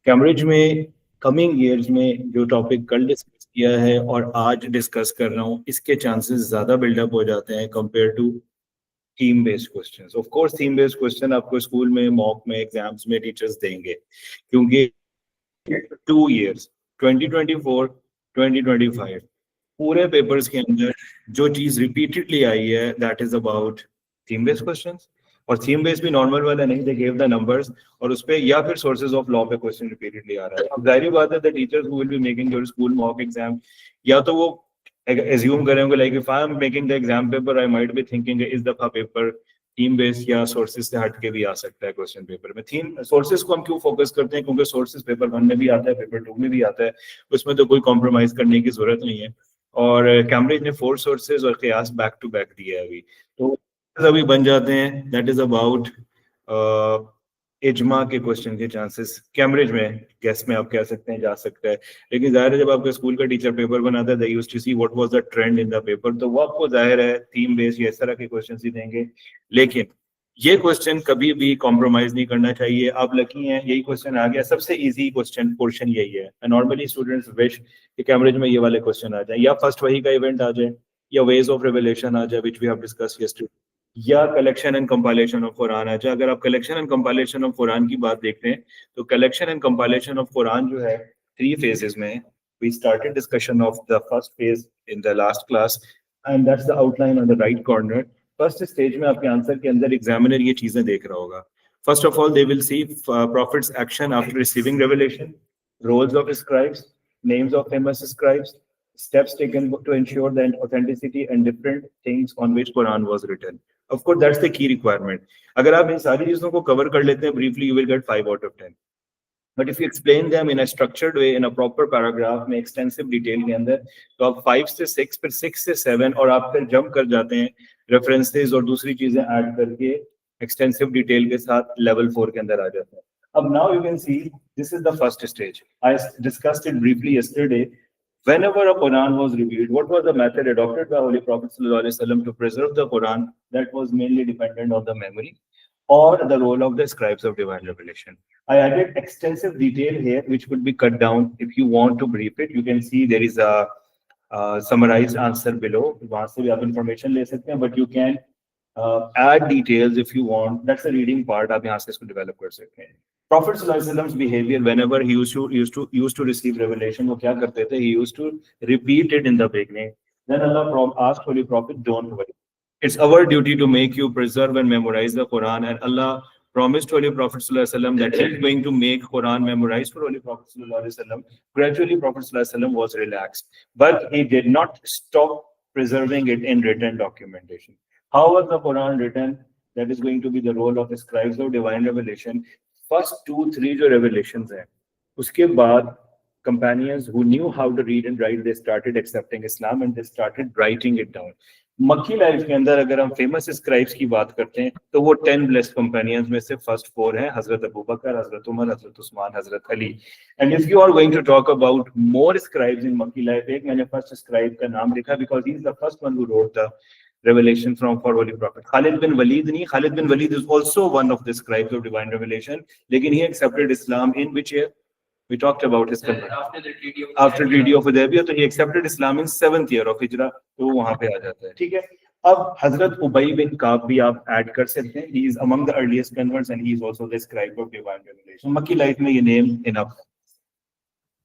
Cambridge में coming years में जो टॉपिक कल डिस्कस किया है और आज डिस्कस कर रहा हूँ, इसके चांसेस ज्यादा बिल्डअप हो जाते हैं compare to theme based questions. Of course theme based question आपको स्कूल में, मॉक में, एग्जाम्स में टीचर्स देंगे, क्योंकि 2 years 2024 2025 पूरे पेपर्स के अंदर जो चीज रिपीटेडली आई है that is about theme based questions. और थीम बेस्ड भी नॉर्मल वाला नहीं, दे गिव द नंबर्स और उस पे या फिर सोर्सेज ऑफ लॉ पे क्वेश्चन रिपीटेडली आ रहा है। अब जाहिर बात है the teachers who will be making your school mock exam, या तो वो एज्यूम करेंगे like if I am making the exam paper I might be thinking इस दफा पेपर थीम बेस्ड या सोर्सेज से हट के भी आ सकता है क्वेश्चन पेपर में। थीम सोर्सेज को हम क्यों फोकस करते हैं, क्योंकि सोर्सेज पेपर 1 में भी आता है, पेपर 2 में भी आता है, उसमें तो कोई कॉम्प्रोमाइज करने की जरूरत नहीं है। और कैम्ब्रिज ने 4 सोर्सेज और कयास बैक टू बैक दिए है अभी, तो अभी बन जाते हैं। दैट इज अबाउट इजमा के क्वेश्चन के चांसेस कैम्ब्रिज में, गेस में आप कह सकते हैं, जा सकता है। लेकिन जाहिर है जब आपका स्कूल का टीचर पेपर बनाता है, they used to see what was the trend in the paper, तो वो आपको जाहिर है थीम बेस्ड या इस तरह के क्वेश्चन ही देंगे। लेकिन ये क्वेश्चन कभी भी कॉम्प्रोमाइज नहीं करना चाहिए। आप लकी हैं, यही क्वेश्चन आ गया, सबसे इजी क्वेश्चन पोर्शन यही है। नॉर्मली स्टूडेंट्स विश कि कैम्ब्रिज में ये वाले क्वेश्चन आ जाए, या फर्स्ट वही का इवेंट आ जाए, या वेज ऑफ रिवेलेशन आ जाए which we have discussed yesterday, या collection and compilation of Quran आ जाए। अगर आप collection and compilation of Quran की बात देखते हैं तो collection and compilation of Quran जो है 3 phases में, we started discussion of the first phase in the last class and that's the outline on the right corner. First stage में आपके आंसर के अंदर एग्जामिनर ये चीजें देख रहा होगा। First of all they will see profits action after receiving revelation, roles of scribes, names of famous scribes, steps taken to ensure the authenticity and different things on which Quran was written. Of course, that's the key requirement. अगर आप इन सारी चीजों को cover कर लेते हैं briefly, you will get 5 out of 10. But if you explain them in a structured way, in a proper paragraph में extensive detail के अंदर, तो आप 5 से 6, फिर 6 से 7 और आप फिर jump कर जाते हैं references और दूसरी चीजें ऐड करके extensive detail के साथ level 4 के अंदर आ जाते हैं। अब now you can see this is the first stage. I discussed it briefly yesterday. Whenever a Quran was revealed, what was the method adopted by Holy Prophet ﷺ to preserve the Quran? That was mainly dependent on the memory or the role of the scribes of divine revelation. I added extensive detail here, which could be cut down if you want to brief it. You can see there is a summarized answer below. वहाँ से भी आप information ले सकते हैं, but you can add details if you want. That's the reading part. आप यहाँ से इसको develop कर सकते हैं. Prophet ﷺ's behavior whenever he used to receive revelation, वो क्या करते थे? He used to repeat it in the beginning. Then Allah asked Holy Prophet, don't worry. It's our duty to make you preserve and memorize the Quran, and Allah promised Holy Prophet ﷺ that he's going to make Quran memorized for Holy Prophet ﷺ. Gradually, Prophet ﷺ was relaxed, but he did not stop preserving it in written documentation. How was the Quran written? That is going to be the role of the scribes of divine revelation. First 2-3 जो revelations हैं, उसके बाद companions who knew how to read and write, they started accepting Islam and they started writing it down. मक्की life के अंदर अगर हम famous scribes की बात करते हैं तो वो 10 ब्लेस्ड कंपेनियंस में से फर्स्ट 4 हैं, हजरत अबू बकर, हजरत उमर, हजरत उस्मान, हजरत Ali. And if you are going to talk about more scribes in Makki life, एक मैंने फर्स्ट स्क्राइब का नाम लिखा because he is the first one who wrote the revelation from for Holy Prophet. Khalid bin Walid नहीं, Khalid bin Walid is also one of the scribes of divine revelation, लेकिन he accepted Islam in which year? We talked about his conversion after the Treaty of Hudaybiyah, तो he accepted Islam in 7th year of Hijra, तो वहाँ पे आ जाता है। ठीक है, अब हजरत उबई बिन काब भी आप ऐड कर सकते हैं। He is among the earliest converts and he is also the scribe of divine revelation. मक्की लाइफ में ये नेम enough।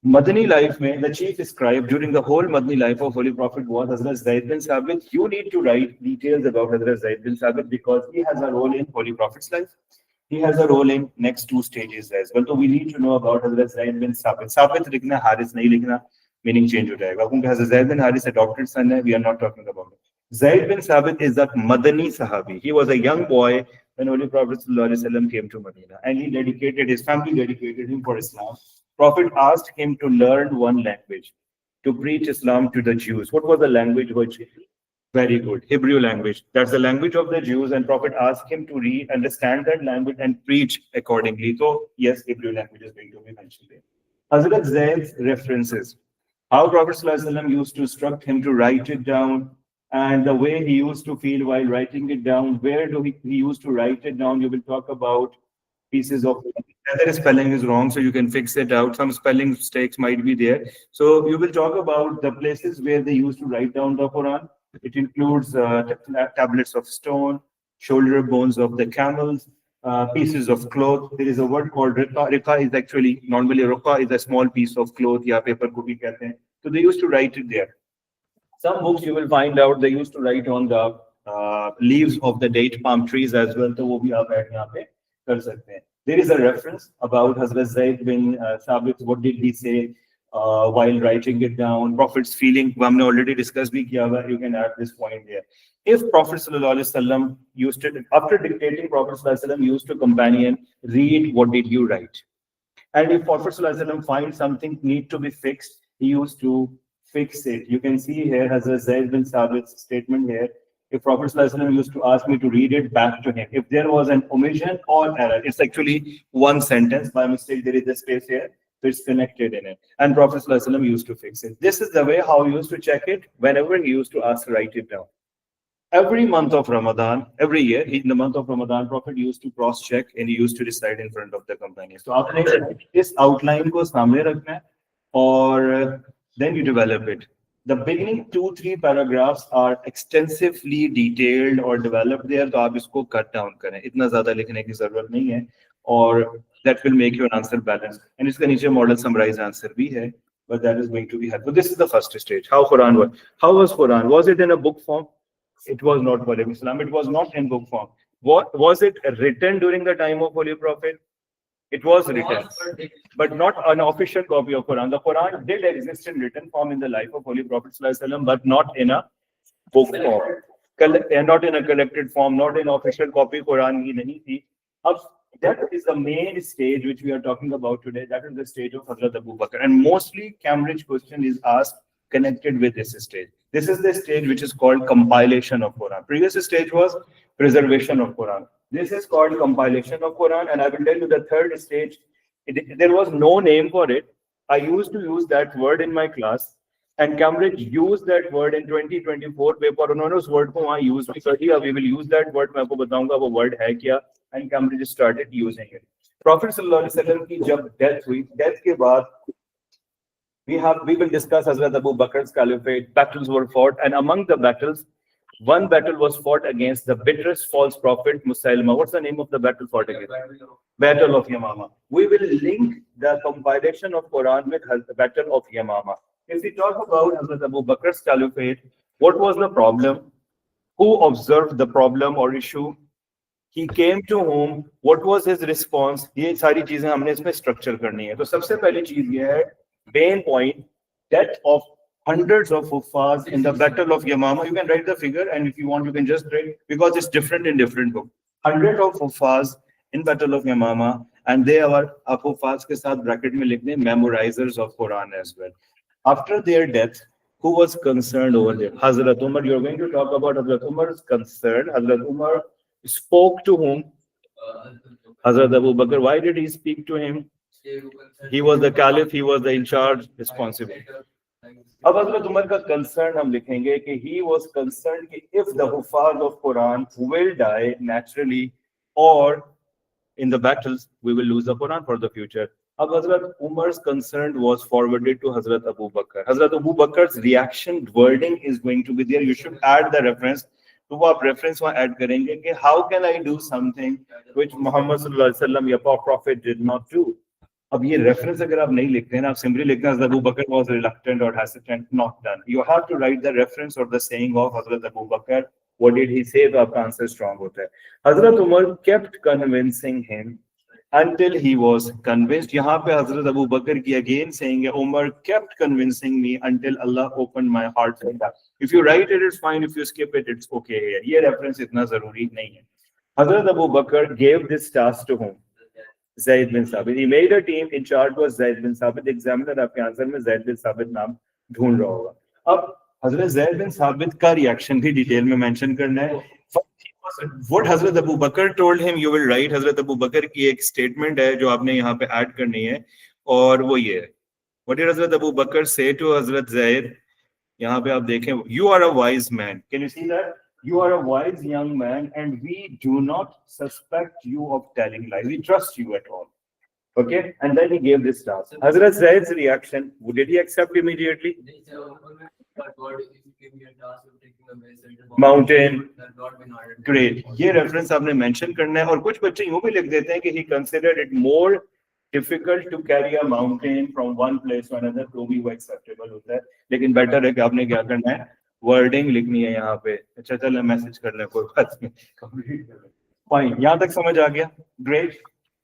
Madani life में the chief scribe during the whole Madani life of Holy Prophet was Hazrat Zaid bin Sabit. You need to write details about Hazrat Zaid bin Sabit because he has a role in Holy Prophet's life. He has a role in next 2 stages as well. So we need to know about Hazrat Zaid bin Sabit. Sabit लिखना, Haris नहीं लिखना, meaning change हो जाएगा। क्योंकि Hazrat Zaid bin Haris adopted son है, we are not talking about it. Zaid bin Sabit is a Madani Sahabi. He was a young boy when Holy Prophet ﷺ came to Medina, and he dedicated, his family dedicated him for Islam. Prophet asked him to learn one language to preach Islam to the Jews. What was the language? Which very good, Hebrew language. That's the language of the Jews, and Prophet asked him to read, understand that language, and preach accordingly. So yes, Hebrew language is going to be mentioned there. Hazrat Zaid's references, how Prophet ﷺ used to instruct him to write it down, and the way he used to feel while writing it down. Where do he used to write it down? You will talk about pieces of, whether spelling is wrong, so you can fix it out. Some spelling mistakes might be there. So you will talk about the places where they used to write down the Quran. It includes tablets of stone, shoulder bones of the camels, pieces of cloth. There is a word called rika. Rika is actually, normally rika is a small piece of cloth, या paper को भी कहते हैं. So they used to write it there. Some books you will find out they used to write on the leaves of the date palm trees as well. तो वो भी आप यहाँ पे कर सकते हैं. There is a reference about Hazrat Zaid bin Thabit. What did he say while writing it down? Prophet's feeling. हमने already discussed भी किया हुआ. You can add this point there. If Prophet sallallahu alaihi wasallam used to, after dictating, Prophet sallallahu alaihi wasallam used to companion read what did you write, and if Prophet sallallahu alaihi wasallam finds something need to be fixed, he used to fix it. You can see here Hazrat Zaid bin Thabit's statement here. If Prophet sallallahu alaihi wasallam used to ask me to read it back to him, if there was an omission or error, it's actually one sentence by mistake. There is a space here. So it's connected in it. And Prophet sallallahu alaihi wasallam used to fix it. This is the way how he used to check it whenever he used to ask, write it down. Every month of Ramadan, every year, in the month of Ramadan, Prophet used to cross-check and he used to recite in front of the companions. So after this outline ko samne rakhna hai, or then you develop it. The beginning 2-3 paragraphs are extensively detailed or developed there, तो आप इसको cut down करें. इतना ज़्यादा लिखने की ज़रूरत नहीं है, और that will make your answer balanced. And इसका नीचे model summarized answer भी है, but that is going to be helpful. This is the first stage. How Quran was? How was Quran? Was it in a book form? It was not for Islam. It was not in book form. What was it written during the time of Holy Prophet? It was written, but not an official copy of Quran. The Quran did exist in written form in the life of Holy Prophet ﷺ, but not in a book form, not in a collected form, not in official copy. Quran ही नहीं थी. अब that is the main stage which we are talking about today. That is the stage of Hazrat Abu Bakr, and mostly Cambridge question is asked connected with this stage. This is the stage which is called compilation of Quran. Previous stage was preservation of Quran. This is called compilation of Quran, and I will tell you the third stage. There was no name for it. I used to use that word in my class, and Cambridge used that word in 2024 paper. उन्होंने उस word को वहाँ use भी कर दिया. We will use that word. मैं आपको बताऊंगा वो word है क्या. And Cambridge started using it. Prophet sallallahu alaihi wasallam की जब death हुई, death के बाद we will discuss Hazrat Abu Bakr's caliphate. Battles were fought, and among the battles, one battle was fought against the bitterest false prophet Musaylama. What's the name of the battle fought against? Battle of Yamama. We will link the compilation of Quran with the Battle of Yamama. If we talk about Hazrat Abu Bakr's caliphate, what was the problem? Who observed the problem or issue? He came to whom? What was his response? ये सारी चीजें हमने इसमें structure करनी है. तो सबसे पहली चीज ये है, main point, death of hundreds of Huffaz in the Battle of Yamama. You can write the figure, and if you want, you can just write, because it's different in different books. Hundreds of Huffaz in Battle of Yamama, and they are Huffaz के साथ bracket में लिखने memorizers of Quran as well. After their death, who was concerned over there? Hazrat Umar. You're going to talk about Hazrat Umar's concern. Hazrat Umar spoke to whom? Hazrat Abu Bakr. Why did he speak to him? He was the caliph, he was the in charge, responsible. अब हज़रत उमर का concern हम लिखेंगे कि he was concerned कि if the Huffaz of Quran will die naturally or in the battles, we will lose the Quran for the future. अब हज़रत Umar's concern was forwarded to Hazrat Abu Bakr. Hazrat Abu Bakr's reaction wording is going to be there. You should add the reference. तो वो आप reference वहाँ add करेंगे कि how can I do something which Muhammad sallallahu alaihi wasallam या Prophet did not do. अब ये reference अगर आप नहीं लिखते हैं ना, आप simply लिखते हैं Abu Bakr was reluctant or hesitant, not done. You have to write the reference or the saying of Hazrat Abu Bakr. What did he say? तो आपका answer strong होता है. Hazrat Umar kept convincing him until he was convinced. यहाँ पे Hazrat Abu Bakr की again saying है, Umar kept convincing me until Allah opened my heart. If you write it, it's fine. If you skip it, it's okay here. ये reference इतना जरूरी नहीं है. Hazrat Abu Bakr gave this task to whom? Zaid bin Sabit. He made a team. In charge was Zaid bin Sabit. Examiner आपके answer में Zaid bin Sabit नाम ढूंढ रहा होगा. अब Hazrat Zaid bin Sabit का reaction भी detail में मेंशन करना है. What Hazrat Abu Bakr told him, you will write. Hazrat Abu Bakr की एक statement है जो आपने यहाँ पे add करनी है, और वो ये है. What did Hazrat Abu Bakr say to Hazrat Zaid? यहाँ पे आप देखें, you are a wise man. Can you see that? You are a wise young man and we do not suspect you of telling lies. We trust you at all. Okay, and then he gave this task. Hazrat Zaid's reaction, did he accept immediately? Mountain. Great. ये reference आपने mention करना है, और कुछ बच्चे यूं भी लिख देते हैं कि he considered it more difficult to carry a mountain from one place to another, तो भी वो acceptable होता है, लेकिन better है कि आपने क्या करना है, wording लिखनी है यहाँ पे. अच्छा चल मैसेज कर लें, कोई बात नहीं. Fine, यहाँ तक समझ आ गया. Great.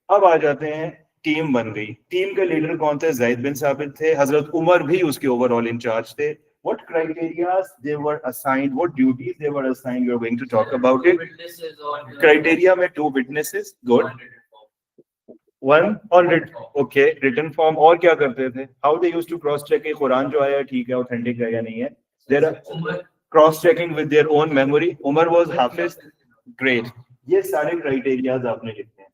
अब आ जाते हैं, टीम बन गई. टीम के लीडर कौन थे? ज़ैद बिन साबित थे. हजरत उमर भी उसके ओवरऑल इंचार्ज थे. What criteria they were assigned, what duties they were assigned, we are going to talk about it. Criteria में 2 witnesses, good. 100, okay, written form. और क्या करते थे? How they used to cross check कि कुरान जो आया ठीक है, authentic है या नहीं है. There are cross checking with their own memory. Umar was hafiz. Great. ये सारे criterias आपने लिखते हैं.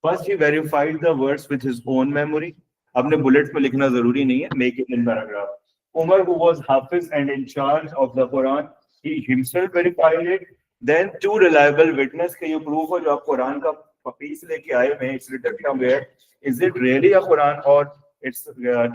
First he verified the words with his own memory. आपने bullets में लिखना जरूरी नहीं है. Make it in paragraph. Umar, who was hafiz and in charge of the Quran, he himself verified it. Then 2 reliable witness के ये proof हो जो आप कुरान का पीस लेके आए हैं. It's written somewhere. Is it really a Quran or it's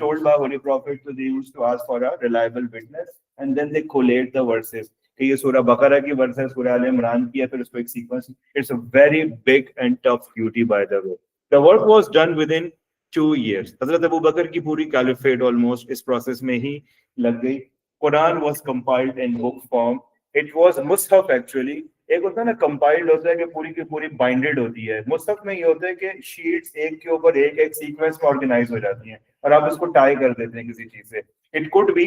told by Holy Prophet? So they used to ask for a reliable witness, and then they collate the verses. कि ये सूरह बकरा की वर्स है, सूरह आल इमरान की है, फिर उसको एक sequence. It's a very big and tough duty, by the way. The work was done within 2 years. Hazrat Abu बकर की पूरी कैलिफेट ऑलमोस्ट इस प्रोसेस में ही लग गई. Quran was compiled in book form. It was मुसहफ एक्चुअली. एक होता है ना कंपाइल्ड होता है कि पूरी की पूरी बाइंडेड होती है. मुसहफ में ये होता है कि शीट्स एक के ऊपर एक एक सीक्वेंस में ऑर्गेनाइज हो जाती हैं और आप उसको टाई कर देते हैं किसी चीज से. It could be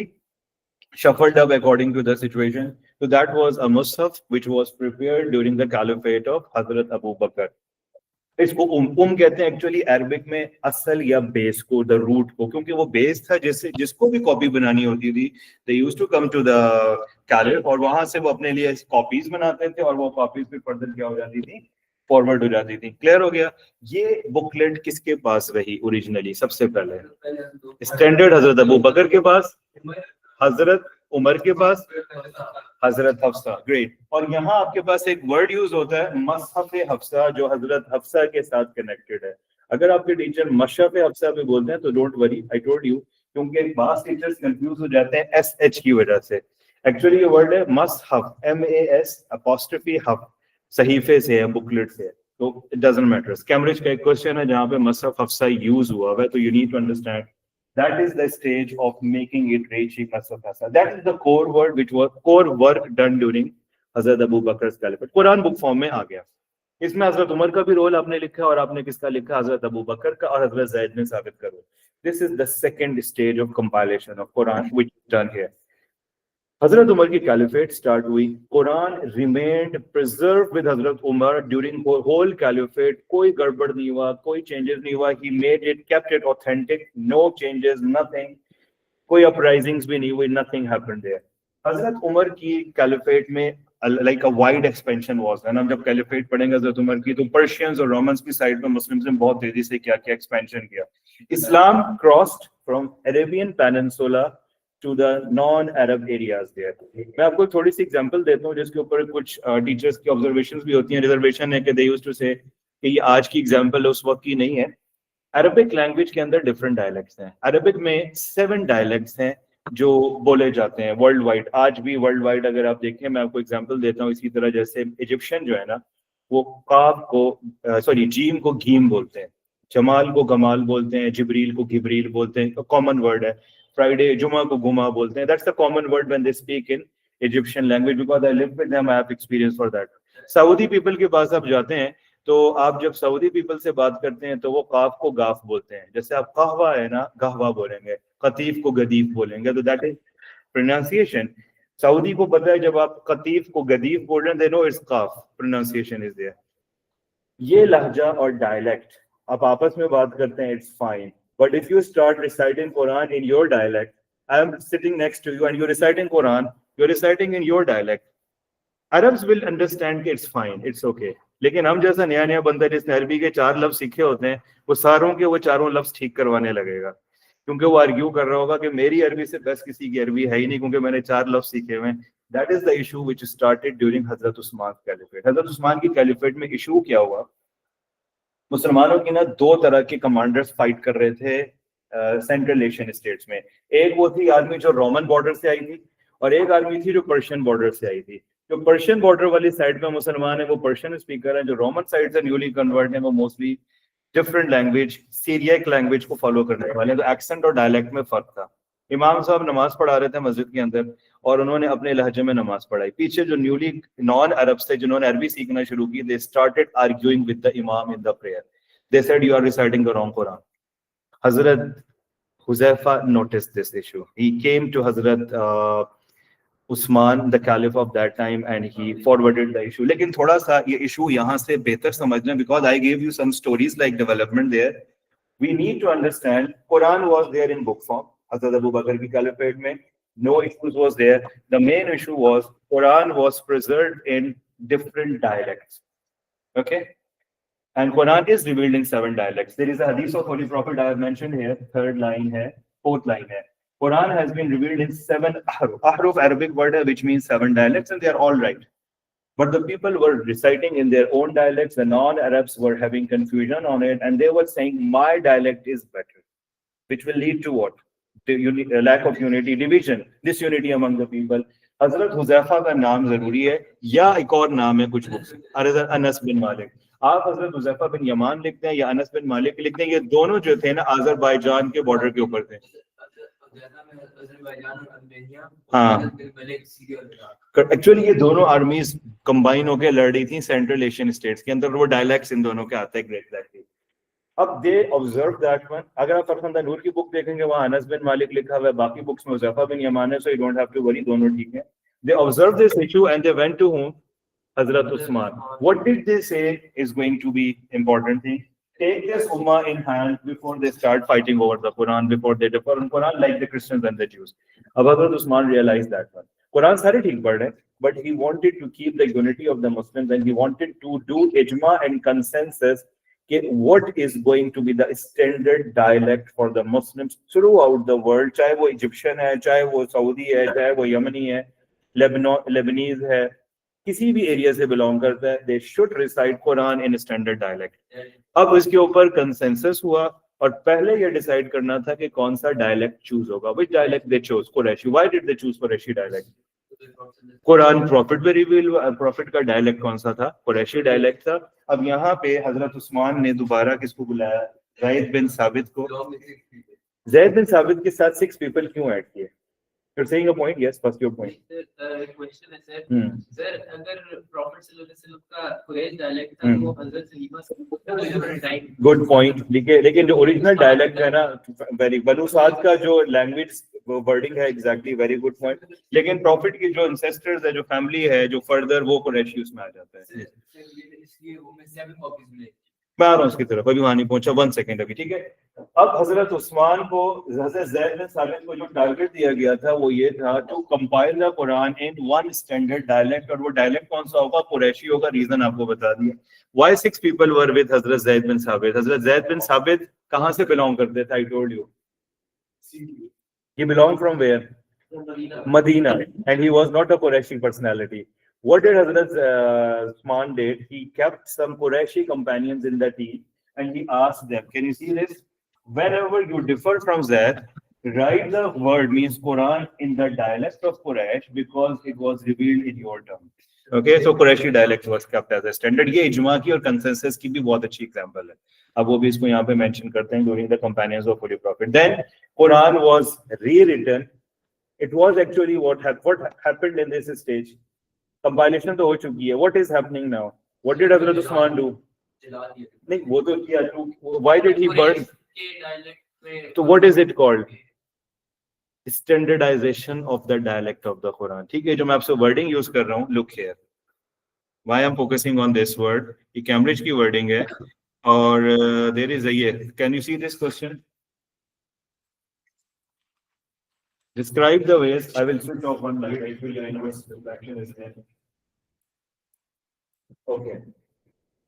shuffled up according to the situation. So that was a mushaf which was prepared during the caliphate of Hazrat Abu Bakr. इसको कहते हैं एक्चुअली अरबिक में असल या बेस को, द रूट को, क्योंकि वो बेस था जिससे जिसको भी कॉपी बनानी होती थी, they used to come to the caliph और वहां से वो अपने लिए कॉपीज बनाते थे और वो कॉपीज फिर फर्दर क्या हो जाती थी, फॉरवर्ड हो जाती थी. क्लियर हो गया. ये बुकलेट किसके पास रही ओरिजिनली? सबसे पहले स्टैंडर्ड हजरत अबू बकर के पास, हजरत उमर के पास, हजरत हफ्सा. ग्रेट. और यहाँ आपके पास एक वर्ड यूज होता है मसहफ हफ्सा, जो हजरत हफ्सा के साथ कनेक्टेड है. अगर आपके टीचर मशहफ हफ्सा पे बोलते हैं तो don't worry, I told you, क्योंकि बास टीचर्स कंफ्यूज हो जाते हैं एसएच की वजह से. एक्चुअली ये वर्ड है मसहफ, MAS अपॉस्ट्रोफी हफ, सहीफे से है, बुकलेट से है, तो इट डजंट मैटर. कैम्ब्रिज का एक क्वेश्चन है जहाँ पे मसहफ हफ्सा यूज हुआ है, तो you need to understand that is the stage of making it reaching Masafasa. That is the core word which was core work done during Hazrat Abu Bakr's caliphate. Quran book form में आ गया. इसमें हजरत उमर का भी role आपने लिखा और आपने किसका लिखा? हजरत अबू बकर का और हजरत ज़ैद ने साबित करो. This is the second stage of compilation of Quran which is done here. हजरत उमर की कैलिफेट स्टार्ट हुई. Quran remained preserve with Hazrat Umar during whole caliphate. कोई गड़बड़ नहीं हुआ, कोई चेंजेस नहीं हुआ. He made it, kept it authentic, no changes, nothing. कोई अपराइजिंग्स भी नहीं हुई, नथिंग हैपेंड देयर. हजरत उमर की कैलिफेट में like a wide expansion was. है ना, जब कैलिफेट पढ़ेंगे हजरत उमर की तो पर्शियंस और रोमन्स की साइड में मुस्लिम्स ने बहुत तेजी से क्या क्या एक्सपेंशन किया. Islam crossed from Arabian peninsula to the non-Arab areas there. मैं आपको थोड़ी सी एग्जांपल देता हूँ जिसके ऊपर कुछ टीचर्स की ऑब्जर्वेशंस भी होती हैं. रिजर्वेशन है कि they used to say कि ये आज की एग्जांपल उस वक्त की नहीं है. अरबिक लैंग्वेज के अंदर डिफरेंट डायलेक्ट्स हैं. अरबिक में 7 डायलेक्ट्स हैं जो बोले जाते हैं वर्ल्ड वाइड. आज भी वर्ल्ड वाइड अगर आप देखें, मैं आपको एग्जांपल देता हूँ. इसी तरह जैसे इजिप्शियन जो है ना, वो काफ को सॉरी जीम को गीम बोलते हैं, जमाल को गमाल बोलते हैं, जिब्रील को गिब्रील बोलते हैं. कॉमन वर्ड है. फ्राइडे जुमा को गुमा बोलते हैं. That's the common word when they speak in Egyptian language because I live with them, I have experience for that. Saudi people के पास आप जाते हैं तो आप जब सऊदी पीपल से बात करते हैं तो वो काफ को गाफ बोलते हैं. जैसे आप कहवा है ना, गहवा बोलेंगे. कतीफ को गदीफ बोलेंगे. तो दैट इज प्रोनाउंसिएशन. सऊदी को पता है जब आप कतीफ को गदीफ बोल रहे हैं, दे नो इट्स काफ, प्रोनाउंसिएशन इज देयर. ये लहजा और डायलेक्ट आप आपस में बात करते हैं, it's fine. But if you start reciting Quran in your dialect, I am sitting next to you and you're reciting Quran, you're reciting in your dialect. Arabs will understand कि it's fine, it's okay. लेकिन हम जैसा नया नया बंदा जिसने अरबी के 4 लफ्ज सीखे होते हैं, वो सारों के वो चारों लफ्ज ठीक करवाने लगेगा, क्योंकि वो आर्ग्यू कर रहा होगा कि मेरी अरबी से बेस्ट किसी की अरबी है ही नहीं, क्योंकि मैंने 4 लफ्ज सीखे हुए हैं. That is the issue which started during Hazrat Usman caliphate. Hazrat Usman की caliphate में issue क्या हुआ? मुसलमानों की ना दो तरह के कमांडर्स फाइट कर रहे थे सेंट्रल एशियन स्टेट्स में। एक वो थी आर्मी जो रोमन बॉर्डर से आई थी और एक आर्मी थी जो पर्शियन बॉर्डर से आई थी। जो पर्शियन बॉर्डर वाली साइड में मुसलमान है वो पर्शियन स्पीकर है, जो रोमन साइड से न्यूली कन्वर्ट है वो mostly different language Syriac language को फॉलो करने वाले। तो एक्सेंट और डायलेक्ट में फर्क था। इमाम साहब नमाज पढ़ा रहे थे मस्जिद के अंदर और उन्होंने अपने लहजे में नमाज पढ़ाई। पीछे जो न्यूली नॉन अरब्स थे जिन्होंने अरबी सीखना शुरू की, they started arguing with the imam in the prayer. They said you are reciting the wrong Quran. हजरत Huzaifa noticed this issue. He came to Hazrat Usman, the caliph of that time, and he forwarded the issue. लेकिन थोड़ा सा ये issue यहाँ से बेहतर समझना, because I gave you some stories like development there. We need to understand Quran was there in book form. Hazrat Abu Bakr की caliphate में no issues was there. The main issue was Quran was preserved in different dialects. Okay. And Quran is revealed in 7 dialects. There is a hadith of Holy Prophet I have mentioned here. 3rd line hai, 4th line hai. Quran has been revealed in 7 ahruf. Ahruf Arabic word hai, which means 7 dialects, and they are all right. But the people were reciting in their own dialects. The non-Arabs were having confusion on it, and they were saying, my dialect is better, which will lead to what? The lack of unity, division, disunity among the people. Hazrat Huzaifa का नाम जरूरी है या एक और नाम है कुछ बुक्स, अनस बिन मालिक। आप हजरत हुज़ैफा बिन यमान लिखते हैं या अनस बिन मालिक लिखते हैं, ये दोनों जो थे ना अजरबैजान के बॉर्डर के ऊपर थे। हाँ, एक्चुअली ये दोनों आर्मीज कंबाइन होकर लड़ रही थी सेंट्रल एशियन स्टेट्स के अंदर, वो डायलेक्ट्स इन दोनों के आते हैं एग्जैक्टली। अब दे ऑब्जर्व दैट वन। अगर आप फरखंदा नूर की बुक देखेंगे वहां अनस बिन मालिक लिखा हुआ है, बाकी बुक्स में हुज़ैफा बिन यमान है, so you don't have to worry, दोनों ठीक है। They observe this issue and they went to whom? Hazrat Usman. What did they say is going to be important thing? Take this ummah in hand before they start fighting over the Quran, before they differ on Quran like the Christians and the Jews. Ab Hazrat Usman realized that one. Quran sare theek pad rahe, but he wanted to keep the unity of the Muslims and he wanted to do ijma and consensus what is going to be the standard dialect for the Muslims throughout the world. Chahe wo Egyptian hai, chahe wo Saudi hai, chahe wo Yemeni hai, Lebanese hai, किसी भी area से belong करता है, they should recite Quran in standard dialect. अब इसके ऊपर consensus हुआ और पहले ये डिसाइड करना था कि कौन सा डायलेक्ट चूज होगा। Which dialect they chose? Qureshi. Why did they choose Qureshi dialect? Quran profit में रिवील हुआ, प्रॉफिट का डायलेक्ट कौन सा था? कुरैशी डायलेक्ट था। अब यहाँ पे हजरत उस्मान ने दोबारा किसको बुलाया? ज़ैद बिन साबित को। ज़ैद बिन साबित के साथ 6 पीपल क्यों ऐड किए? You're saying a point? Yes, first your point. Question is sir, अगर Prophet sallallahu alaihi wasallam का कुरैश डायलेक्ट था वो हजरत सलीमा से गुड पॉइंट। लेकिन जो ओरिजिनल डायलेक्ट है ना, वेरी बनु साद का जो लैंग्वेज वर्डिंग है एग्जैक्टली, वेरी गुड पॉइंट। लेकिन प्रॉफिट की जो इंसेस्टर्स है, जो फैमिली है, जो फर्दर, वो कुरैशी उसमें आ जाता है। इसलिए वो में 7 कॉपीज मिले। मैं आ रहा हूँ उसकी तरफ, अभी वहां नहीं पहुंचा, 1 सेकंड अभी, ठीक है। अब हजरत उस्मान को, हजरत ज़ैद बिन साबित को जो टारगेट दिया गया था वो ये था to compile the Quran in 1 standard dialect, और वो डायलेक्ट कौन सा होगा? कुरैशी होगा। रीजन आपको बता दिया। व्हाई 6 पीपल वर विद हजरत ज़ैद बिन साबित? हजरत ज़ैद बिन साबित कहां से बिलोंग करते थे? I told you, he belong from where? Medina, and he was not a Quraishi personality. What did Hazrat Usman did? He kept some Quraishi companions in the team, and he asked them, "Can you see this? Whenever you differ from Zayd, write the word means Quran in the dialect of Quraysh because it was revealed in your term." Okay, so Quraishi dialect was kept as a standard. ये इजमा की और consensus की भी बहुत अच्छी example है। अब वो भी इसको यहाँ पे mention करते हैं during the companions of Holy Prophet. Then Quran was rewritten. It was actually what happened in this stage. Compilation तो हो चुकी है. What is happening now? What did Hazrat Usman do? नहीं, वो तो किया। Why did he burn? So what is it called? Standardization of the dialect of the Quran. ठीक है, जो मैं आपसे wording use कर रहा हूँ, look here. Why I'm focusing on this word? ये Cambridge की wording है और there is a ये. Can you see this question? Describe the ways. I will switch off one light. Actually, I know its reflection is there. Okay.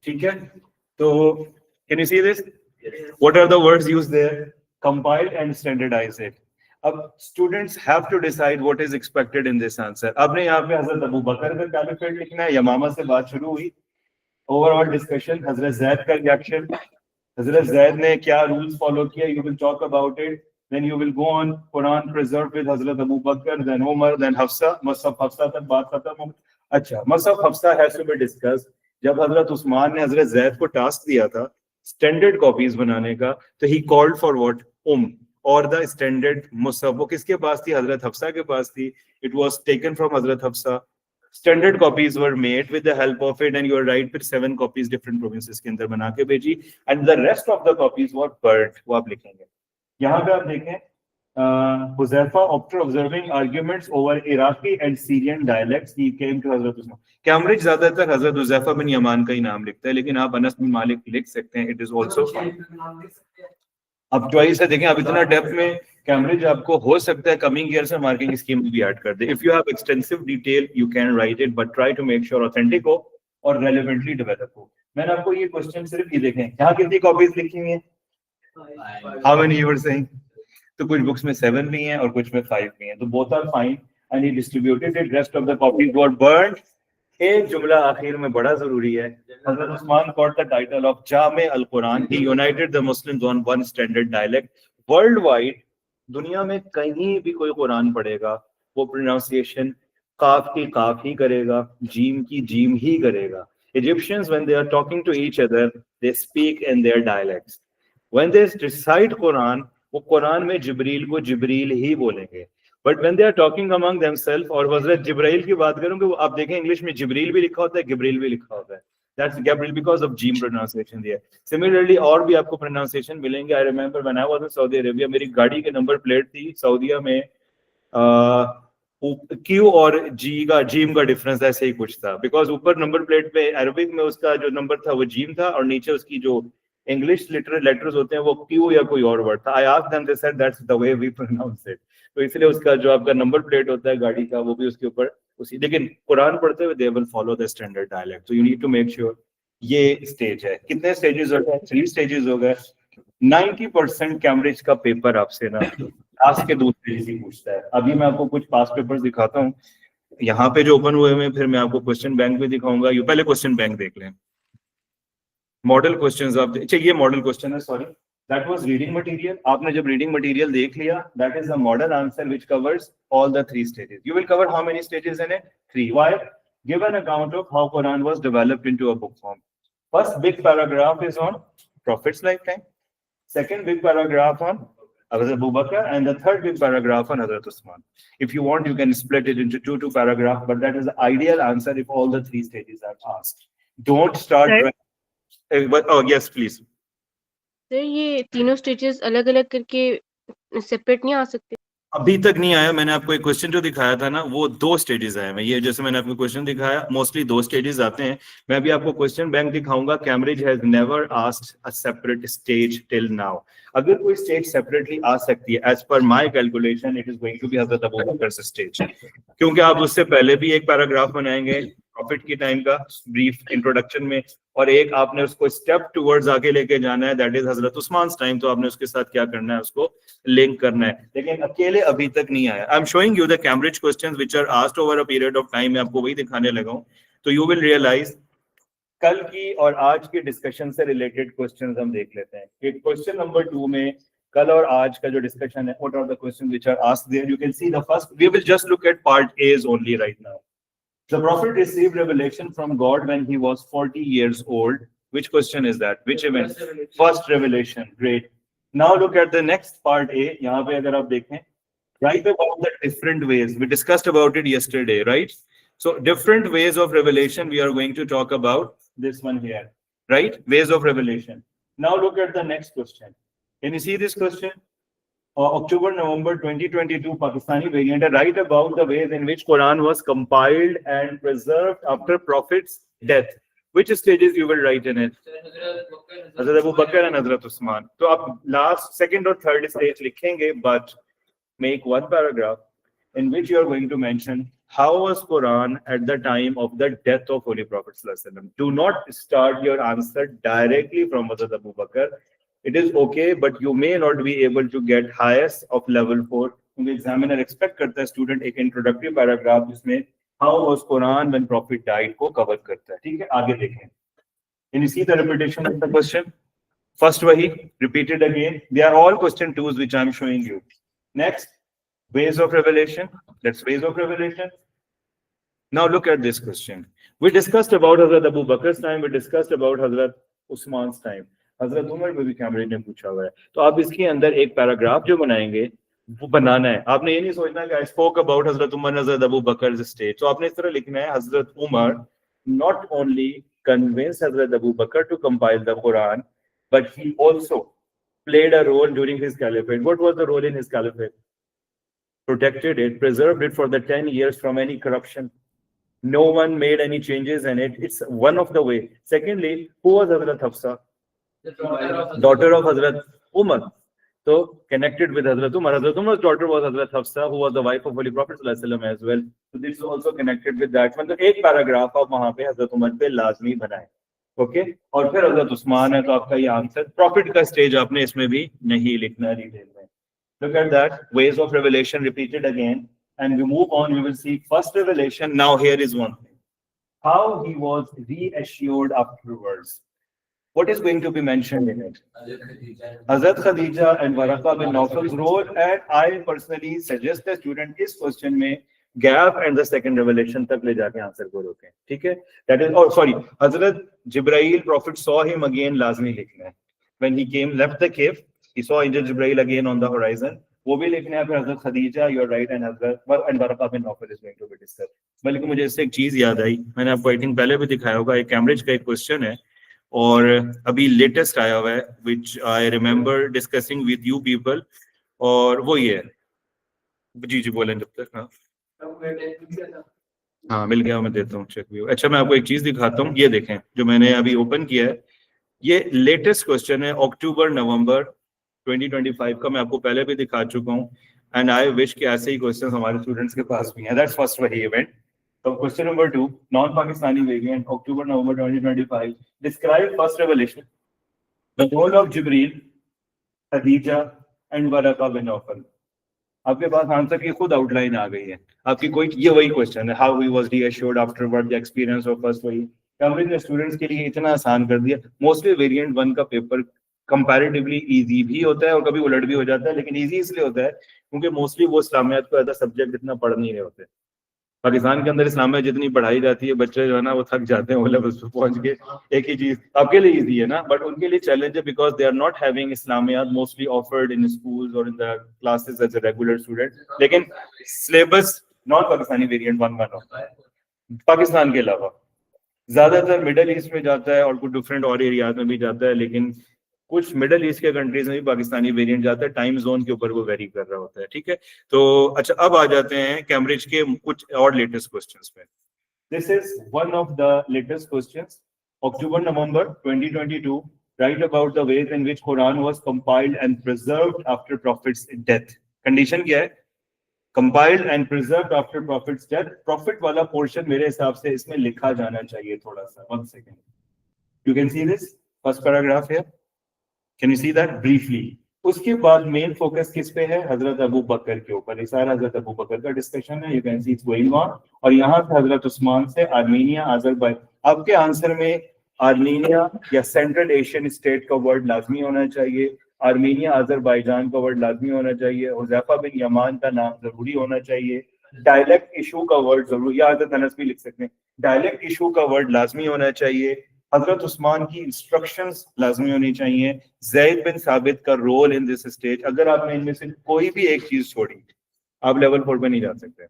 ठीक है. So, can you see this? Yes. What are the words used there? Compile and standardize it. अब students have to decide what is expected in this answer. आपने यहाँ पे हजरत Abu बकर का caliphate लिखना है, यमामा से बात शुरू हुई, ओवरऑल डिस्कशन, हजरत जैद का रिएक्शन, हजरत जैद ने क्या रूल्स फॉलो किया, you will talk about it. Then you will go on Quran preserved with Hazrat Abu Bakr, then Umar, then Hafsa. Musaf Hafsa तक बात खत्म हो. अच्छा, Musaf Hafsa has to be discussed. जब हजरत उस्मान ने हजरत जैद को टास्क दिया था स्टैंडर्ड कॉपीज बनाने का, तो he called for what? और द स्टैंडर्ड मुसहफ वो किसके पास थी? हजरत हफ्सा के पास थी. It was taken from Hazrat Hafsa. Standard copies were made with the help of it, and you are right, फिर 7 कॉपीज डिफरेंट प्रोविंसेस के अंदर बना के भेजी, and the rest of the copies were burned. वो आप लिखेंगे. यहाँ पे आप देखें, Huzaifa after observing arguments over Iraqi and Syrian dialects he came to Hazrat Usman. Cambridge ज्यादातर हजरत हुज़ैफा बिन यमान का ही नाम लिखता है, लेकिन आप अनस बिन मालिक लिख सकते हैं. इट इज आल्सो अब चॉइस है. देखें, अब इतना डेप्थ में कैम्ब्रिज आपको हो सकता है कमिंग ईयर से मार्किंग स्कीम भी ऐड कर दे. If you have extensive detail you can write it, but try to make sure authentic हो और रेलेवेंटली डेवलप हो. मैंने आपको ये क्वेश्चन सिर्फ ये देखें, यहाँ कितनी कॉपीज लिखी हुई हैं? How many you were saying? तो कुछ बुक्स में 7 भी हैं और कुछ में 5 भी हैं, तो both are fine, and he distributed it. Rest of the copies were burned. एक जुमला आखिर में बड़ा जरूरी है. हजरत Usman got the title of जामे अल Quran. He united the Muslims on one standard dialect. World wide दुनिया में कहीं भी कोई कुरान पढ़ेगा वो प्रोनाउंसिएशन काफ की काफ ही करेगा, जीम की जीम ही करेगा. Egyptians when they are talking to each other they speak in their dialects. When they recite Quran, वो कुरान में जिब्रील को जिब्रील ही बोलेंगे. But when they are talking among themselves, और हजरत जिब्राइल की बात करूंगे, वो आप देखें इंग्लिश में जिब्रील भी लिखा होता है, गिब्रील भी लिखा होता है. That's Gabriel because of gym pronunciation दिया. सिमिलरली और भी आपको प्रोनाउंसिएशन मिलेंगे. I remember when I was in Saudi Arabia, मेरी गाड़ी के नंबर प्लेट थी सऊदीया में, क्यू और जी का जीम का डिफरेंस ऐसे ही कुछ था, बिकॉज ऊपर नंबर प्लेट पे अरबिक में उसका जो नंबर था वो जीम था, और नीचे उसकी जो इंग्लिश लेटर्स होते हैं वो क्यू या कोई और वर्ड था. I asked them, they said that's the way we pronounce it. तो इसलिए उसका जो आपका नंबर प्लेट होता है गाड़ी का वो भी उसके ऊपर उसी. लेकिन कुरान पढ़ते हुए they will follow the standard dialect. तो you need to make sure. ये स्टेज है. कितने स्टेजेस हो गए? 3 स्टेजेस हो गए. 90% कैम्ब्रिज का पेपर आपसे ना आज के दूसरे ही पूछता है. अभी मैं आपको कुछ पास पेपर्स दिखाता हूँ यहाँ पे जो ओपन हुए हैं, फिर मैं आपको क्वेश्चन बैंक भी दिखाऊंगा. ये पहले क्वेश्चन बैंक देख लें. मॉडल क्वेश्चंस आप ये मॉडल क्वेश्चन है, sorry, that was reading material. आपने जब रीडिंग मटेरियल देख लिया, that is the model answer which covers all the 3 stages. You will cover how many stages in it? 3. Why? Give an account of how Quran was developed into a book form. First big paragraph is on profits lifetime. Second big paragraph on Hazrat Abu Bakr, and the third big paragraph on Hazrat Usman. If you want, you can split it into two paragraphs, but that is the ideal answer if all the 3 stages are asked. Don't start. But oh yes, please. Sir ये तीनों stages अलग-अलग करके separate नहीं आ सकते? अभी तक नहीं आया. मैंने आपको एक क्वेश्चन जो दिखाया था ना, वो 2 स्टेजेस आए हैं. ये जैसे मैंने आपको क्वेश्चन दिखाया, मोस्टली 2 स्टेजेस आते हैं. मैं भी आपको क्वेश्चन बैंक दिखाऊंगा. Cambridge has never asked a separate stage till now. अगर कोई स्टेज सेपरेटली आ सकती है, as per my calculation it is going to be Hazrat Abu Bakr stage, क्योंकि आप उससे पहले भी एक पैराग्राफ बनाएंगे प्रॉफिट की टाइम का ब्रीफ इंट्रोडक्शन में, और एक आपने उसको स्टेप टुवर्ड्स आगे लेके जाना है, that is Hazrat Usman time. तो आपने उसके साथ क्या करना है, उसको लिंक करना है. लेकिन अकेले अभी तक नहीं आया. I am showing you the Cambridge questions which are asked over a period of time. मैं आपको वही दिखाने लगा हूं, तो यू विल रियलाइज. कल की और आज की डिस्कशन से रिलेटेड क्वेश्चंस हम देख लेते हैं. कि क्वेश्चन नंबर 2 में कल और आज का जो डिस्कशन है, what are the questions which are asked there. You can see the first, we will just look at part A's only right now. The prophet received revelation from God when he was 40 years old. Which question is that? Which event? First revelation. Great. Now look at the next part A. यहाँ पे अगर आप देखें, write about the different ways. We discussed about it yesterday, right? So different ways of revelation. We are going to talk about this one here, right? Ways of revelation. Now look at the next question. Can you see this question? October-November 2022 Pakistani variant. Write about the ways in which Quran was compiled and preserved after Prophet's death. Which stages you will write in it? Hazrat Abu Bakr and Hazrat Usman. So आप last, second or third stage लिखेंगे, but make one paragraph in which you are going to mention how was Quran at the time of the death of Holy Prophet Sallallahu Alaihi Wasallam. Do not start your answer directly from Hazrat Abu Bakr. It is okay, but you may not be able to get highest of level 4 क्योंकि examiner expect करता है student एक introductory paragraph जिसमें how was Quran when profit died को cover करता है। ठीक है, आगे देखें। Can you see the repetition of the question? First wahi, repeated again. They are all question twos which I am showing you. Next, ways of revelation. That's ways of revelation. Now look at this question. We discussed about Hazrat Abu Bakr's time. We discussed about Hazrat Usman's time. Hazrat Umar में भी कैमरे ने पूछा हुआ है, तो आप इसके अंदर एक पैराग्राफ जो बनाएंगे वो बनाना है। आपने ये नहीं सोचना कि I spoke about Hazrat Umar, Hazrat Abu Bakr's state. तो आपने इस तरह लिखना है, Hazrat Umar not only convinced Hazrat Abu Bakr to compile the Quran, but he also played a role during his caliphate. What was the role in his caliphate? Protected it, preserved it for the 10 years from any corruption. No one made any changes in it. It's one of the way. Secondly, who was Hazrat Hafsa? The Daughter of Hazrat Umar. So connected with Hazrat Umar. Hazrat Umar's daughter was Hazrat Hafsa, who was the wife of Holy Prophet ﷺ as well. So this is also connected with that. मतलब एक paragraph आप वहाँ पे हजरत उमर पे लाजमी बनाए, okay? और फिर हजरत उस्मान है, तो आपका ये आंसर। प्रॉफिट का स्टेज आपने इसमें भी नहीं लिखना डिटेल में। Look at that, ways of revelation repeated again, and we move on. We will see first revelation. Now here is one thing: how he was reassured afterwards. What is going to be mentioned in it? Hazrat Khadija and Waraka bin Nawfal's role, and I personally suggest the student इस question में gap and the second revelation तक ले जाके answer को रोकें, ठीक है? That is, oh sorry, Hazrat Jibrail, Prophet saw him again, लाजमी लिखना है. When he came, left the cave, he saw angel Jibrail again on the horizon. वो भी लिखना है. फिर Hazrat Khadija, you are right, and Hazrat and Waraka bin Nawfal is going to be discussed. बल्कि मुझे इससे एक चीज याद आई, मैंने आपको आई थिंक पहले भी दिखाया होगा, एक कैम्ब्रिज का एक क्वेश्चन है और अभी लेटेस्ट आया हुआ है, which I remember discussing with you people, और वो ये है. जी जी बोलें जब तक. हाँ मिल गया, मैं देता हूँ चेक व्यू. अच्छा मैं आपको एक चीज दिखाता हूँ, ये देखें जो मैंने अभी ओपन किया है, ये लेटेस्ट क्वेश्चन है अक्टूबर नवंबर 2025 का. मैं आपको पहले भी दिखा चुका हूँ, एंड आई विश कि ऐसे ही क्वेश्चन हमारे स्टूडेंट्स के पास भी हैं. दैट्स फर्स्ट वही event. So question number 2, non-Pakistani variant, October, November 2025. Describe first revelation, the role of Jibreel, Khadija, and Waraka bin Nawfal. आपके पास आंसर की खुद आउटलाइन आ गई है. आपकी कोई ये वही क्वेश्चन है, how he was reassured afterward, the experience of first वही. कैम्ब्रिज ने स्टूडेंट्स के लिए इतना आसान कर दिया. मोस्टली वेरिएंट 1 का पेपर कंपैरेटिवली इजी भी होता है और कभी उलट भी हो जाता है, लेकिन इजी इसलिए होता है क्योंकि मोस्टली वो इस्लामियात को एज अ सब्जेक्ट इतना पढ़ नहीं रहे होते. पाकिस्तान के अंदर इस्लामियत जितनी पढ़ाई जाती है, बच्चे जो है ना वो थक जाते हैं वो लेवल्स पे पहुंच के. एक ही चीज आपके लिए इजी है ना, बट उनके लिए चैलेंज है, because they are not having Islamiyat mostly offered in schools और in the classes as a regular student. लेकिन syllabus non Pakistani variant 1 Pakistan के अलावा ज्यादातर मिडल ईस्ट में जाता है और कुछ डिफरेंट और एरियाज में भी जाता है, लेकिन कुछ मिडल ईस्ट के कंट्रीज में भी पाकिस्तानी वेरिएंट जाता है. टाइम जोन के ऊपर वो वेरी कर रहा होता है, ठीक है? तो अच्छा अब आ जाते हैं कैम्ब्रिज के कुछ और लेटेस्ट क्वेश्चंस पे. This is one of the latest questions. October November 2022, right about the ways in which Quran was compiled and preserved after profits death. Condition क्या है? Compiled and preserved after profits death. Profit वाला portion मेरे हिसाब से इसमें लिखा जाना चाहिए थोड़ा सा. 1 second. You can see this first paragraph here. Can you see that briefly? उसके बाद मेन फोकस किस पे है? हजरत अबू बकर के ऊपर. ये सारा हजरत अबू बकर का डिस्कशन है. You can see it's going on. और यहाँ से हजरत उस्मान से आर्मीनिया, अजरबैजान. आपके आंसर में आर्मीनिया या सेंट्रल एशियन स्टेट का वर्ड लाजमी होना चाहिए. आर्मीनिया, अजरबैजान का वर्ड लाजमी होना चाहिए. हुज़ैफा बिन यमान का नाम जरूरी होना चाहिए. डायलेक्ट इशू का वर्ड जरूरी, या हजरत अनस भी लिख सकते हैं. डायलेक्ट इशू का वर्ड लाजमी होना चाहिए. हजरत उस्मान की इंस्ट्रक्शंस लाजमी होनी चाहिए. ज़ैद बिन साबित का रोल इन दिस स्टेज. अगर आपने इनमें से कोई भी एक चीज छोड़ी, आप लेवल 4 पे नहीं जा सकते.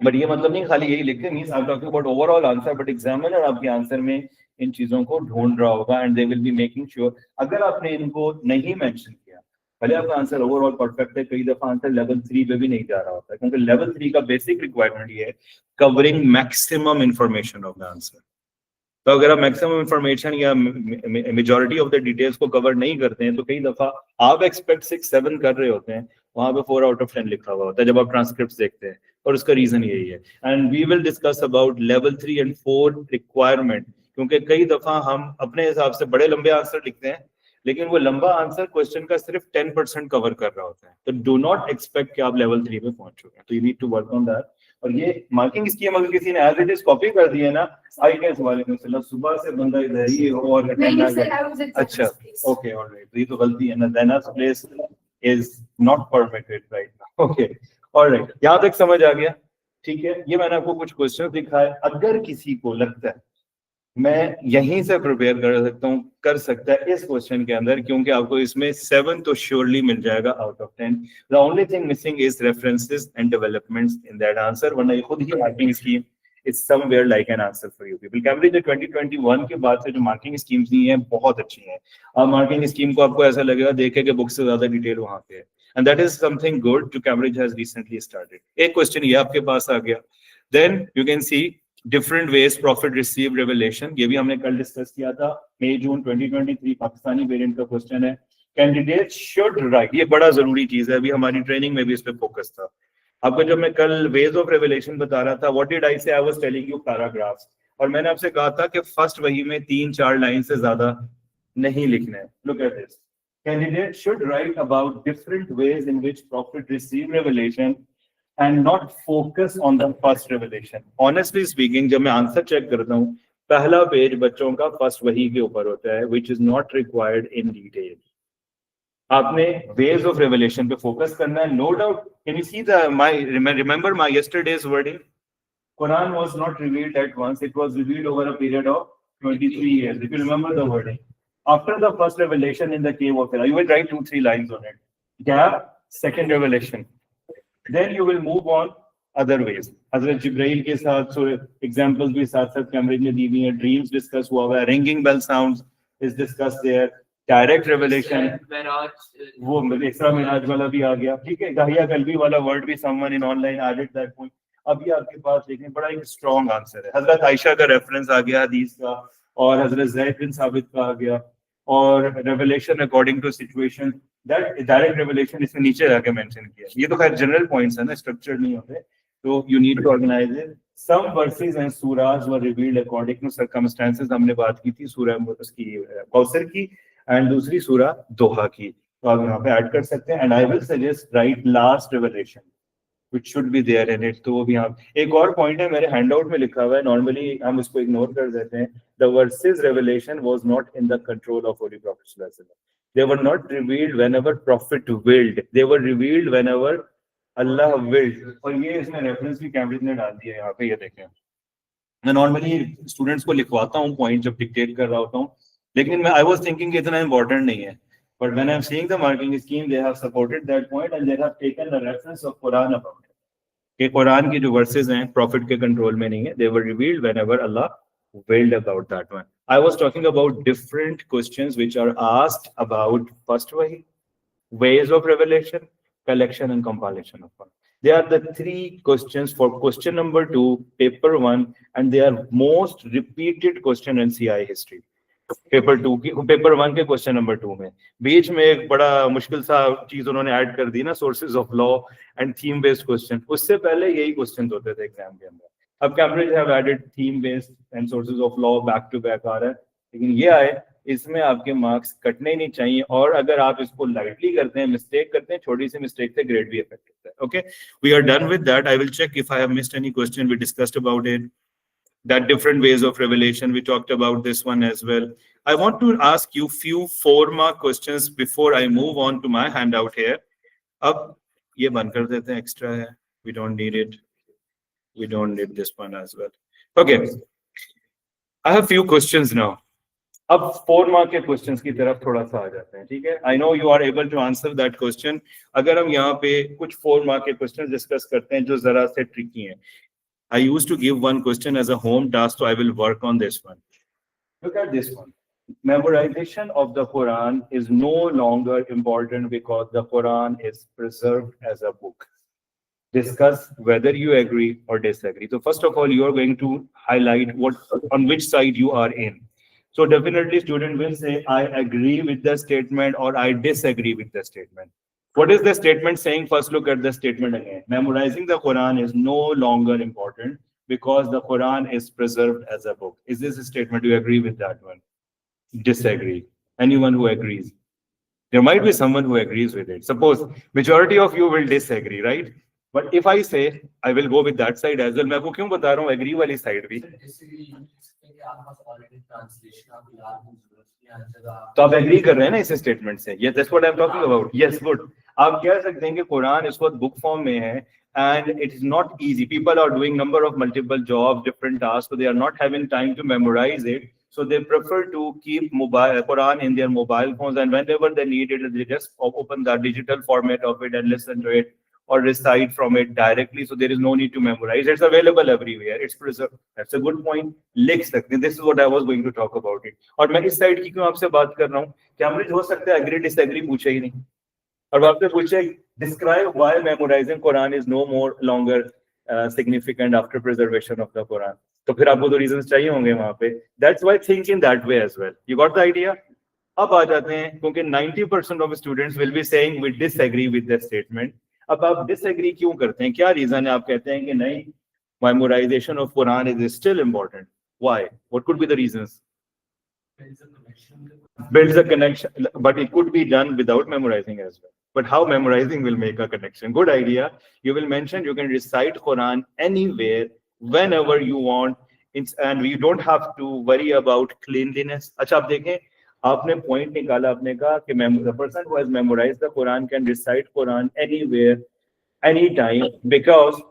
बट ये मतलब नहीं खाली यही लिखते नहीं, आप talking about overall answer, but examiner आपके आंसर में इन चीजों को ढूंढ रहा होगा and they will be making sure. अगर आपने इनको नहीं मेंशन किया, भले आपका आंसर ओवरऑल परफेक्ट है, कई दफा आंसर लेवल 3 पे भी नहीं जा रहा होता, क्योंकि लेवल 3 का बेसिक रिक्वायरमेंट ये है covering maximum information of the answer. तो अगर आप मैक्सिमम इंफॉर्मेशन या मेजॉरिटी ऑफ द डिटेल्स को कवर नहीं करते हैं, तो कई दफा आप एक्सपेक्ट 6-7 कर रहे होते हैं, वहां पे 4 आउट ऑफ 10 लिखा हुआ होता है जब आप ट्रांसक्रिप्ट देखते हैं. और उसका रीजन यही है. And we will discuss about level 3 and 4 requirement, क्योंकि कई दफा हम अपने हिसाब से बड़े लंबे आंसर लिखते हैं, लेकिन वो लंबा आंसर क्वेश्चन का सिर्फ 10% कवर कर रहा होता है। तो डू नॉट एक्सपेक्ट कि आप लेवल 3 पे पहुंच चुके हैं, तो you need to work on that. और ये मार्किंग स्कीम अगर किसी ने एज इट इज कॉपी कर दी है ना, आई गेस वालेकुम सलाम, सुबह से बंदा इधर ही हो और अटेंड ना करे। अच्छा, ओके, ऑलराइट, तो ये तो गलती है ना, देना's place is not permitted right now. Okay, alright, यहां तक समझ आ गया? ठीक है, ये मैंने आपको कुछ क्वेश्चन दिखाए। अगर किसी को लगता है मैं यहीं से प्रिपेयर कर सकता है इस क्वेश्चन के अंदर, क्योंकि आपको इसमें 7 तो श्योरली मिल जाएगा out of 10। The only thing missing is references and developments in that answer, वरना ये खुद ही marking scheme is somewhere like an answer for you people. Cambridge ने 2021 के बाद से जो मार्किंग स्कीम्स दी हैं बहुत अच्छी हैं। अब मार्किंग स्कीम को आपको ऐसा लगेगा देखे कि बुक से ज्यादा डिटेल वहां पे है, and that is something good जो कैम्ब्रिज हैज रिसेंटली स्टार्टेड। एक क्वेश्चन ये आपके पास आ गया। Then you can see different ways prophet receive revelation, ये भी हमने कल डिस्कस किया था, मई जून 2023 पाकिस्तानी वेरिएंट का क्वेश्चन है। कैंडिडेट शुड राइट, ये बड़ा जरूरी चीज है, अभी हमारी ट्रेनिंग में भी इस पे फोकस था। आपको जब मैं कल वेज ऑफ रेवलेशन बता रहा था, व्हाट डिड आई से, I was telling you paragraphs, और मैंने आपसे कहा था कि फर्स्ट वही में 3-4 लाइन से ज्यादा नहीं लिखना है। Look at this, candidate should right about different ways in which profit receive revelation and not focus on the first revelation. Honestly speaking, जब मैं आंसर चेक करता हूँ, पहला पेज बच्चों का फर्स्ट वही के ऊपर होता है, which is not required in detail. आपने ways of revelation पे फोकस करना है, no doubt. Can you see remember my yesterday's wording? Quran was not revealed at once; it was revealed over a period of 23 years. If you remember the wording, after the first revelation in the cave of Hira, you will write 2-3 lines on it. Gap, second revelation. Then you will move on other ways. हज़रत जिब्राइल के साथ so examples भी साथ साथ Cambridge ने दी हुई हैं, dreams discuss हुआ हुआ है, ringing bell sounds is discuss there, direct revelation, वो इसरा मिराज वाला भी आ गया, ठीक है, गाहिया कल्बी वाला वर्ड भी someone in online added that point. अभी आपके पास देखिए बड़ा एक स्ट्रॉन्ग आंसर है, हजरत आयशा का रेफरेंस आ गया हदीस का, और हजरत ज़ैद बिन साबित का आ गया, और revelation according to situation, that direct revelation इसमें नीचे जाके मेंशन किया। ये तो खैर जनरल पॉइंट्स है ना, स्ट्रक्चर्ड नहीं होते, तो you need to organise it. Some verses and सूराज were revealed according to circumstances, हमने बात की थी सूरह उसकी कौसर की, एंड दूसरी सूरह दोहा की, तो आप यहाँ पे ऐड कर सकते हैं। And I will suggest right last revelation which should be there in it, तो वो भी यहाँ एक और पॉइंट है, मेरे हैंडआउट में लिखा हुआ है, नॉर्मली हम इसको इग्नोर कर देते हैं। The verses revelation was not in the control of Holy Prophet sallallahu alaihi wasallam. They were not revealed whenever Prophet willed. They were revealed whenever Allah willed. और ये इसमें रेफरेंस भी कैम्ब्रिज ने डाल दिया है यहाँ पे, ये देखें। मैं नॉर्मली स्टूडेंट्स को लिखवाता हूँ पॉइंट जब डिक्टेट कर रहा होता हूँ, लेकिन मैं आई वाज थिंकिंग कि इतना इंपॉर्टेंट नहीं है, but when I'm seeing the marking scheme, they have supported that point and they have taken the reference of Quran about it. कि कुरान की जो वर्सेस हैं प्रॉफिट के कंट्रोल में नहीं है, they were revealed whenever Allah willed about that one. I was talking about different questions which are asked about first wahi, ways of revelation, collection and compilation of one. They are the 3 questions for question number 2, paper 1, and they are most repeated question in CI history. Paper 2 की, paper 1 के question number 2 में बीच में एक बड़ा मुश्किल सा चीज उन्होंने ऐड कर दी ना, sources of law and theme based question. उससे पहले यही क्वेश्चंस होते थे एग्जाम के अंदर। अब Cambridge have added theme based and sources of law, back to back आ रहा है, लेकिन ये आए, इसमें आपके मार्क्स कटने ही नहीं चाहिए, और अगर आप इसको लाइटली करते हैं, मिस्टेक करते हैं, छोटी सी मिस्टेक से ग्रेड भी अफेक्ट होता है। Okay, we are done with that. I will check if I have missed any question, we discussed about it, that different ways of revelation, we talked about this one as well. I want to ask you few 4-mark questions before I move on to my handout here. अब ये बंद कर देते हैं, extra है, we don't need it, we don't need this one as well. Okay, I have few questions now. अब 4-mark के questions की तरफ थोड़ा सा आ जाते हैं, ठीक है? I know you are able to answer that question. अगर हम यहाँ पे कुछ 4-mark के questions discuss करते हैं जो जरा से tricky हैं, I used to give one question as a home task, so I will work on this one. Look at this one. Memorization of the Quran is no longer important because the Quran is preserved as a book. Discuss whether you agree or disagree. So first of all, you are going to highlight on which side you are in. So definitely student will say, I agree with the statement or I disagree with the statement. What is the statement saying? First look at the statement again. Memorizing the Quran is no longer important because the Quran is preserved as a book. Is this a statement? Do you agree with that one? Disagree? Anyone who agrees? There might be someone who agrees with it. Suppose majority of you will disagree, right? But if I say I will go with that side as well, मैं आपको क्यों बता रहा हूँ agree वाली side भी? तो आप एग्री कर रहे हैं ना इस स्टेटमेंट से? Yes, that's what I'm talking about. Yes, good. आप कह सकते हैं कि कुरान इस वक्त बुक फॉर्म में है and it is not easy. People are doing number of multiple jobs, different tasks, so they are not having time to memorize it. So they prefer to keep mobile Quran in their mobile phones, and whenever they need it, they just open the digital format of it and listen to it or recite from it directly. So there is no need to memorize. It's available everywhere. It's preserved. That's a good point. लिख सकते हैं. This is what I was going to talk about it. और मैं इस side की क्यों आपसे बात कर रहा हूँ? कैम्ब्रिज हो सकता है agree disagree पूछे ही नहीं. और आपसे पूछे describe why memorizing Quran is no more longer significant after preservation of the Quran. तो फिर आपको तो reasons चाहिए होंगे वहाँ पे. That's why think in that way as well. You got the idea? अब आ जाते हैं क्योंकि 90% of students will be saying we disagree with the statement. अब आप disagree क्यों करते हैं? क्या reason है आप कहते हैं कि नहीं memorization of Quran is still important? Why? What could be the reasons? Builds a connection, but it could be done without memorizing as well. But how memorizing will make a connection? Good idea. You will mention you can recite Quran anywhere, whenever you want, and you don't have to worry about cleanliness. अच्छा आप देखें, आपने point निकाला, आपने कहा कि the person who has memorized the Quran can recite Quran anywhere, anytime, because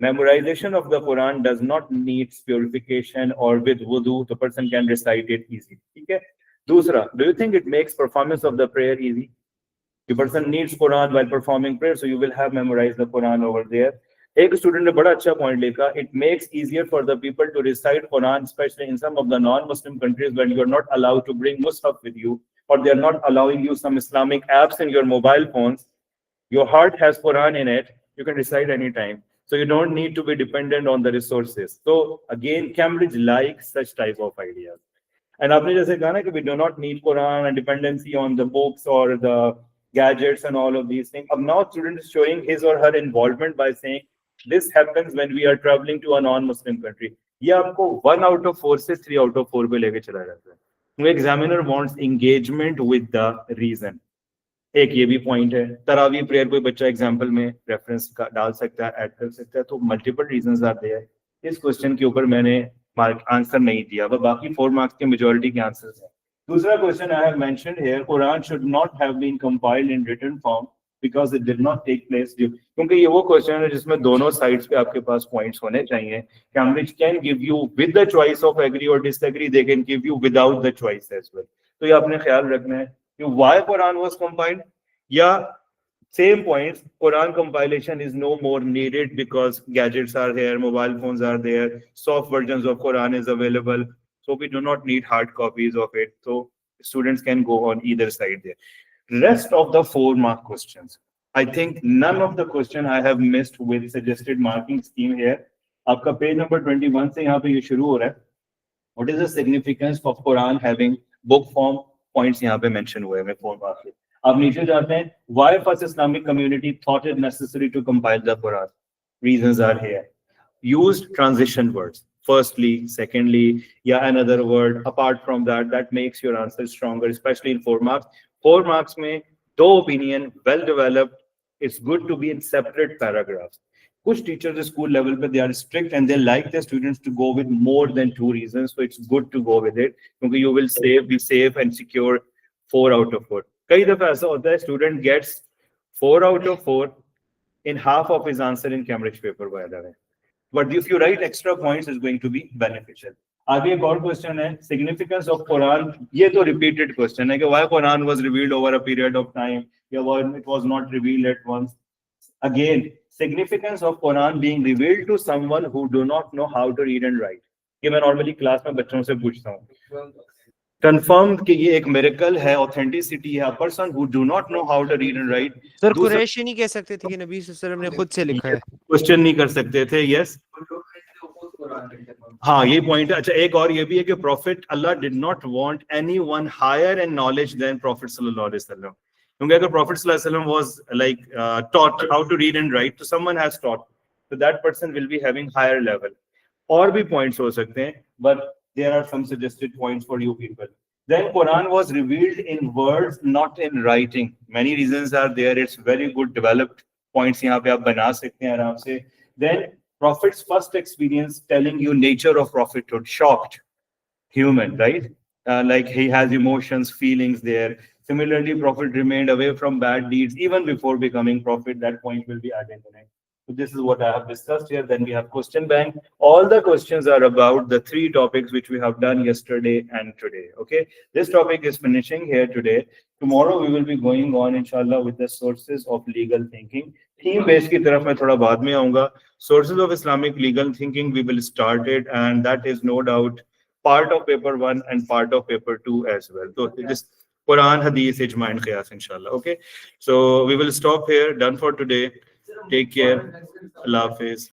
memorization of the Quran does not need purification or with wudu. The person can recite it easily. Okay. Dusra, do you think it makes performance of the prayer easy? The person needs Quran while performing prayer, so you will have memorized the Quran over there. एक student ने बड़ा अच्छा point लिखा. It makes easier for the people to recite Quran, especially in some of the non-Muslim countries when you are not allowed to bring Mus'haf with you, or they are not allowing you some Islamic apps in your mobile phones. Your heart has Quran in it. You can recite anytime. So you don't need to be dependent on the resources. So again, Cambridge likes such type of ideas. And आपने जैसे कहा ना कि we do not need Quran and dependency on the books or the gadgets and all of these things. अब now student is showing his or her involvement by saying this happens when we are traveling to a non-Muslim country. ये आपको 1 out of 4 से 3 out of 4 पे लेके चला जाता है. The examiner wants engagement with the reason. एक ये भी पॉइंट है. तरावी प्रेयर कोई बच्चा एग्जांपल में रेफरेंस डाल सकता है, ऐड कर सकता है. तो मल्टीपल रीजंस आते हैं. इस क्वेश्चन के ऊपर मैंने मार्क आंसर नहीं दिया, वह बाकी 4 मार्क्स के मेजॉरिटी के आंसर्स हैं. दूसरा question I have mentioned here, Quran should not have been compiled in written form because it did not take place due. क्योंकि ये वो क्वेश्चन है जिसमें दोनों साइड्स पे आपके पास पॉइंट्स होने चाहिए. Cambridge can give you with the choice of agree और disagree, they can give you without the choice as well. तो ये आपने ख्याल रखना है कि व्हाई कुरान वाज कंपाइल्ड, या same points, Quran compilation is no more needed because gadgets are here, mobile phones are there, soft versions of Quran is available, so we do not need hard copies of it. So students can go on either side there. Rest of the 4 mark questions, I think none of the question I have missed with suggested marking scheme here. आपका page number 21 से यहाँ पे ये शुरू हो रहा है. What is the significance of Quran having book form? Points यहाँ पे mention हुए हैं 4 mark पे. आप नीचे जाते हैं, why first Islamic community thought it necessary to compile the Quran? Reasons are here. Used transition words. Firstly, secondly, yeah, another word. Apart from that, that makes your answer stronger, especially in 4 marks. 4 marks में 2 opinion, well developed. It's good to be in separate paragraphs. कुछ teachers school level पे they are strict and they like their students to go with more than 2 reasons. So it's good to go with it. क्योंकि you will be safe and secure 4 out of 4. कई दफा ऐसा होता है student gets 4 out of 4 in half of his answer in Cambridge paper by the way, but if you write extra points is going to be beneficial. आगे एक और question है, significance of Quran. ये तो repeated question है कि why Quran was revealed over a period of time, या why it was not revealed at once. Again, significance of Quran being revealed to someone who do not know how to read and write. ये मैं normally class में बच्चों से पूछता हूँ. Confirmed कि ये एक miracle है, authenticity है. A person who do not know how to read and write. Sir Qureshi नहीं कह सकते थे कि नबी सल्लल्लाहु अलैहि वसल्लम ने खुद से लिखा है. क्वेश्चन नहीं कर सकते थे. यस, हाँ ये पॉइंट है. अच्छा एक और ये भी है कि prophet Allah did not want anyone higher in knowledge than prophet सल्लल्लाहु अलैहि वसल्लम. क्योंकि अगर प्रॉफिट सल्लल्लाहु अलैहि वसल्लम was like taught how to read and write, तो someone has taught, so that person will be having higher level. और भी पॉइंट्स हो सकते हैं, but there are some suggested points for you people. Then Quran was revealed in words, not in writing. Many reasons are there. It's very good developed points यहाँ पे आप बना सकते हैं आराम से. Then Prophet's first experience telling you nature of prophethood, shocked human, right? Like he has emotions, feelings there. Similarly, Prophet remained away from bad deeds even before becoming Prophet. That point will be added in it. So this is what I have discussed here. Then we have question bank. All the questions are about the three topics which we have done yesterday and today. Okay, this topic is finishing here today. Tomorrow we will be going on, inshallah, with the sources of legal thinking. Theme based की तरफ मैं थोड़ा बाद में आऊँगा. Sources of Islamic legal thinking we will start it, and that is no doubt part of paper 1 and part of paper 2 as well. So this Quran, Hadith, Ijma and Qiyas, inshallah. Okay, so we will stop here. Done for today. Take care. Allah Hafiz.